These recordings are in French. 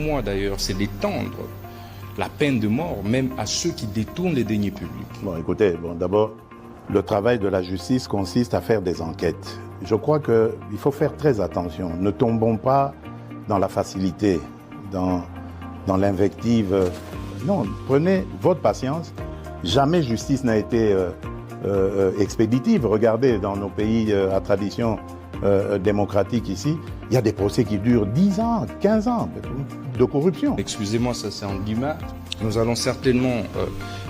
moi d'ailleurs, c'est d'étendre la peine de mort même à ceux qui détournent les deniers publics. Bon, écoutez, d'abord, le travail de la justice consiste à faire des enquêtes. Je crois qu'il faut faire très attention. Ne tombons pas dans la facilité, dans l'invective. Non, prenez votre patience. Jamais justice n'a été expéditive. Regardez, dans nos pays à tradition démocratique ici, il y a des procès qui durent 10 ans, 15 ans de corruption. Excusez-moi, ça c'est en guillemets. Nous allons certainement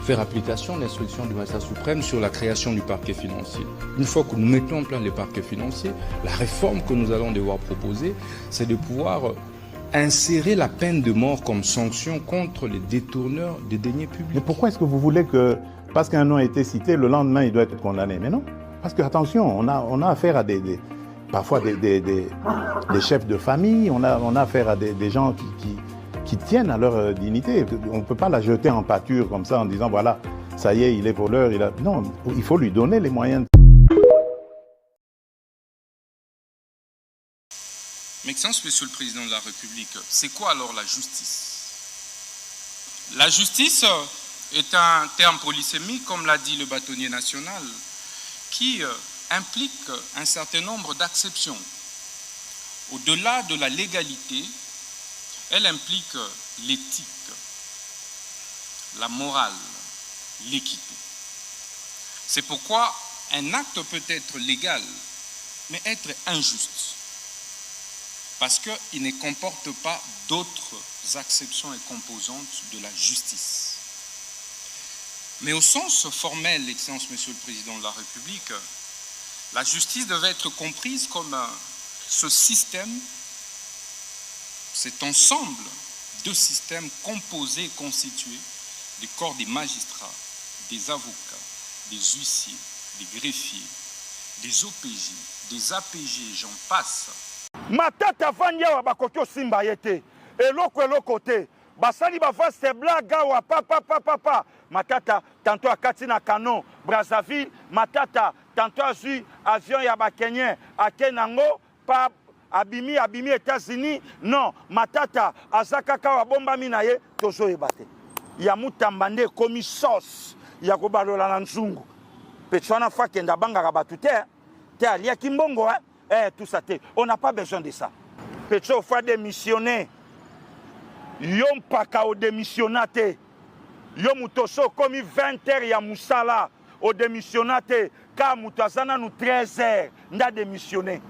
faire application de l'instruction du magistrat suprême sur la création du parquet financier. Une fois que nous mettons en place les parquets financiers, la réforme que nous allons devoir proposer, c'est de pouvoir insérer la peine de mort comme sanction contre les détourneurs des deniers publics. Mais pourquoi est-ce que vous voulez que, parce qu'un nom a été cité, le lendemain il doit être condamné? Mais non, parce que attention, on a affaire à parfois des chefs de famille, on a affaire à des gens qui tiennent à leur dignité. On ne peut pas la jeter en pâture comme ça en disant voilà, ça y est, il est voleur. Non, il faut lui donner les moyens. Mais Excellence, Monsieur le Président de la République, c'est quoi alors la justice? La justice est un terme polysémique, comme l'a dit le bâtonnier national, qui implique un certain nombre d'acceptions. Au-delà de la légalité, elle implique l'éthique, la morale, l'équité. C'est pourquoi un acte peut être légal, mais être injuste, parce qu'il ne comporte pas d'autres acceptions et composantes de la justice. Mais au sens formel, Excellence, Monsieur le Président de la République, la justice devait être comprise comme ce système, cet ensemble de systèmes composés et constitués des corps des magistrats, des avocats, des huissiers, des greffiers, des OPJ, des APG, j'en passe. Matata vanya bakoki osimba yete eloko te basali bava se blaga wa papa Matata tantôt akati na canon Brazzaville, Matata tantôt azui avion ya bakenyen akenango pa abimi États-Unis. Non, Matata azakaka wa bomba minaye tozo ebate ya mutambande komi sauce ya kobalola na nzungu petwana fa kenda banga batu te alia kimbongo tout ça, on n'a pas besoin de ça. Petro faut démissionner. Yom paka o démissionnate. Yom mutoso comme 20h ya musala o démissionnate. Ka mutazana nous 13h nda démissionner.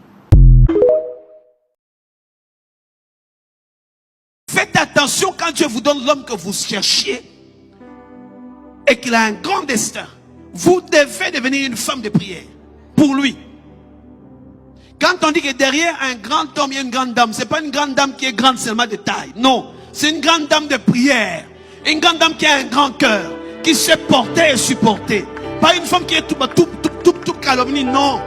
Faites attention quand Dieu vous donne l'homme que vous cherchiez et qu'il a un grand destin. Vous devez devenir une femme de prière pour lui. Quand on dit que derrière un grand homme, il y a une grande dame, ce n'est pas une grande dame qui est grande seulement de taille. Non, c'est une grande dame de prière. Une grande dame qui a un grand cœur, qui sait porter et supporter. Pas une femme qui est tout calomnie, non.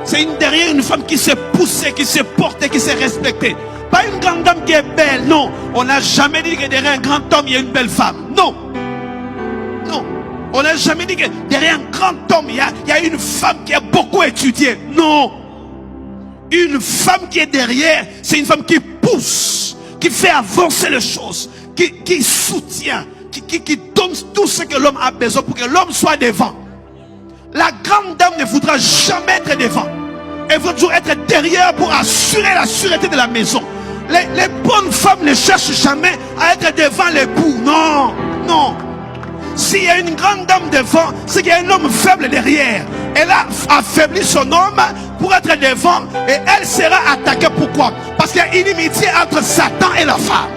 C'est derrière une femme qui sait pousser, qui sait porter, qui sait respecter. Pas une grande dame qui est belle, non. On n'a jamais dit que derrière un grand homme, il y a une belle femme. Non. Non. On n'a jamais dit que derrière un grand homme, il y a une femme qui a beaucoup étudié. Non. Une femme qui est derrière, c'est une femme qui pousse, qui fait avancer les choses, qui soutient, qui donne tout ce que l'homme a besoin pour que l'homme soit devant. La grande dame ne voudra jamais être devant. Elle veut toujours être derrière pour assurer la sûreté de la maison. Les bonnes femmes ne cherchent jamais à être devant l'époux. Non, non. S'il y a une grande dame devant, c'est qu'il y a un homme faible derrière. Elle a affaibli son homme pour être devant et elle sera attaquée. Pourquoi? Parce qu'il y a une inimitié entre Satan et la femme.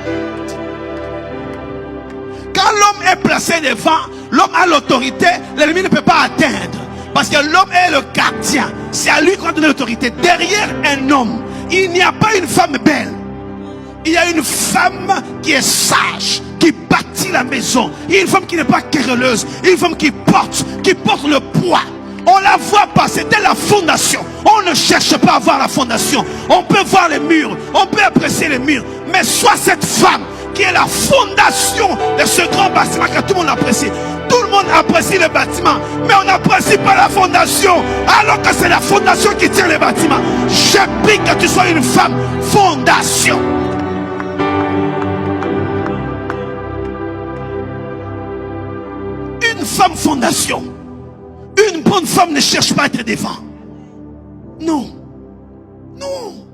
Quand l'homme est placé devant, l'homme a l'autorité, l'ennemi ne peut pas atteindre. Parce que l'homme est le gardien. C'est à lui qu'on donne l'autorité. Derrière un homme, il n'y a pas une femme belle. Il y a une femme qui est sage, qui bâtit la maison. Il y a une femme qui n'est pas querelleuse. Une femme qui porte le poids. On la voit pas, c'était la fondation. On ne cherche pas à voir la fondation. On peut voir les murs, on peut apprécier les murs. Mais soit cette femme qui est la fondation de ce grand bâtiment que tout le monde apprécie. Tout le monde apprécie le bâtiment, mais on n'apprécie pas la fondation. Alors que c'est la fondation qui tient le bâtiment. Je prie que tu sois une femme fondation. femme fondation. Une bonne femme ne cherche pas à être devant. Non. Non.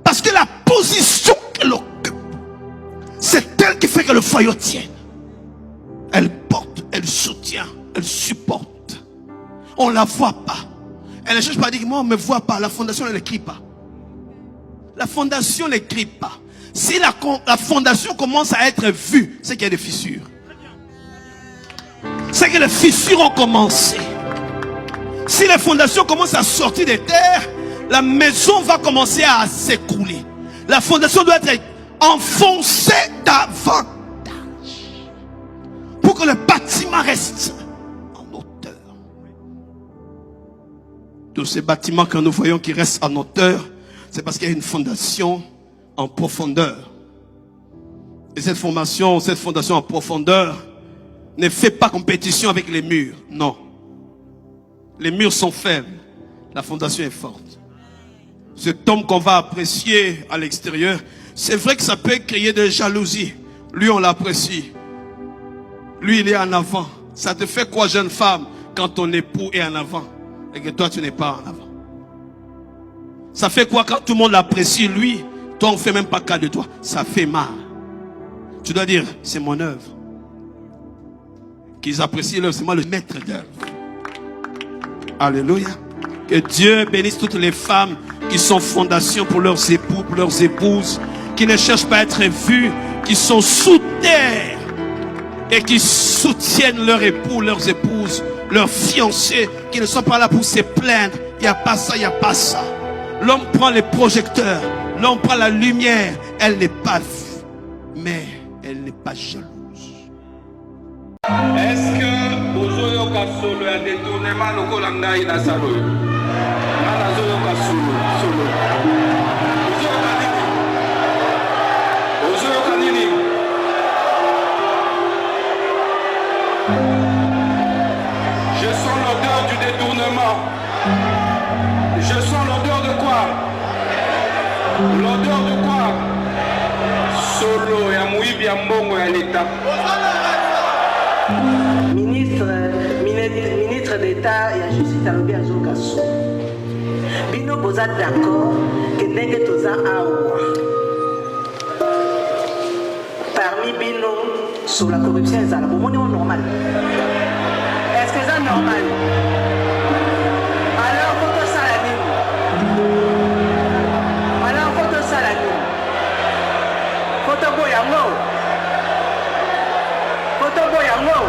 Parce que la position qu'elle occupe, c'est elle qui fait que le foyer tienne. Elle porte, elle soutient, elle supporte. On ne la voit pas. Elle ne cherche pas à dire, moi on ne me voit pas. La fondation ne l'écrit pas. La fondation ne l'écrit pas. Si la fondation commence à être vue, c'est qu'il y a des fissures. C'est que les fissures ont commencé. Si les fondations commencent à sortir des terres, la maison va commencer à s'écrouler. La fondation doit être enfoncée davantage pour que le bâtiment reste en hauteur. Tous ces bâtiments que nous voyons qui restent en hauteur, c'est parce qu'il y a une fondation en profondeur. Et cette fondation en profondeur ne fait pas compétition avec les murs. Non. Les murs sont faibles. La fondation est forte. Cet homme qu'on va apprécier à l'extérieur, c'est vrai que ça peut créer de jalousie. Lui, on l'apprécie. Lui, il est en avant. Ça te fait quoi, jeune femme, quand ton époux est en avant et que toi, tu n'es pas en avant? Ça fait quoi quand tout le monde l'apprécie, lui, toi, on ne fait même pas cas de toi? Ça fait mal. Tu dois dire, c'est mon œuvre. Qu'ils apprécient l'œuvre, c'est moi le maître d'œuvre. Alléluia. Que Dieu bénisse toutes les femmes qui sont fondations pour leurs époux, pour leurs épouses, qui ne cherchent pas à être vues, qui sont sous terre et qui soutiennent leurs époux, leurs épouses, leurs fiancés, qui ne sont pas là pour se plaindre. Il n'y a pas ça, il n'y a pas ça. L'homme prend les projecteurs, l'homme prend la lumière. Elle n'est pas vue, mais elle n'est pas jalouse. Est-ce que Ozoyoka solo a détournement le Kolanga il a salo? Ozoyoka solo. Ozoyoka nini? Je sens l'odeur du détournement. Je sens l'odeur de quoi? L'odeur de quoi? Solo ya muibi ya mbongo ya l'État. Ministre d'État et la justice à l'objet Azokaso. Bino boza d'accord que ndenge toza awa. Parmi bino sur la corruption ezala bomoni o normal. Est-ce que c'est normal? Alors faut ça la nini. Alors faut ça la nini. Faut boyango. Faut boyango.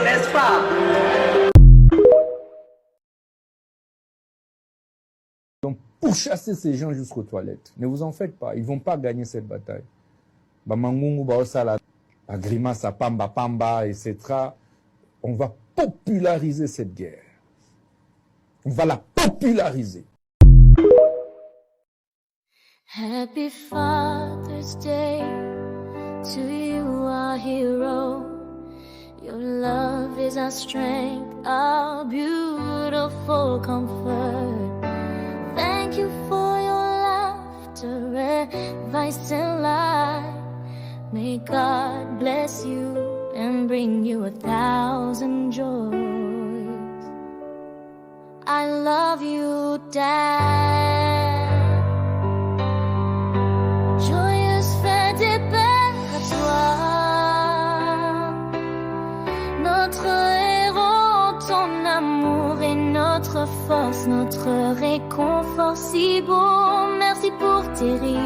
N'est-ce pas? Donc, pour chasser ces gens jusqu'aux toilettes, ne vous en faites pas, ils ne vont pas gagner cette bataille. Bamangungu, Baosala, Grimace, Pamba, Pamba, etc. On va populariser cette guerre. On va la populariser. Happy Father's Day to you, our hero. Your love is our strength, our beautiful comfort. Thank you for your laughter, advice and light. May God bless you and bring you 1,000 joys. I love you, Dad. Joyeuse fête et belle à toi. Notre héros, ton amour est notre force, notre réconfort si beau. Merci pour tes rires,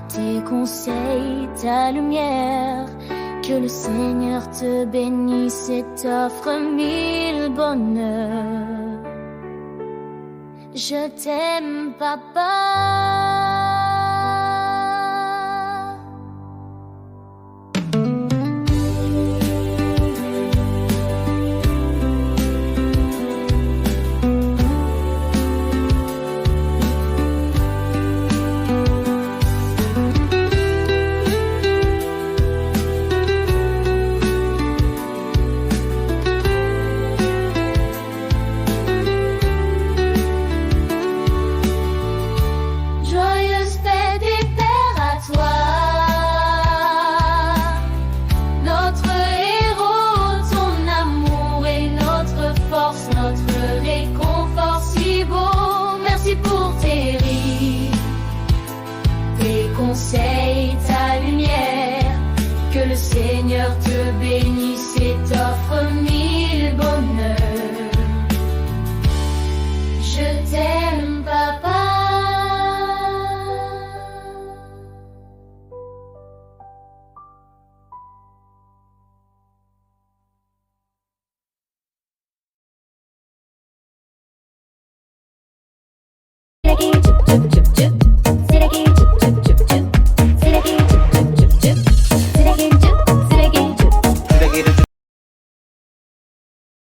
tes conseils, ta lumière. Que le Seigneur te bénisse et t'offre 1000 bonheurs. Je t'aime, papa. conseil.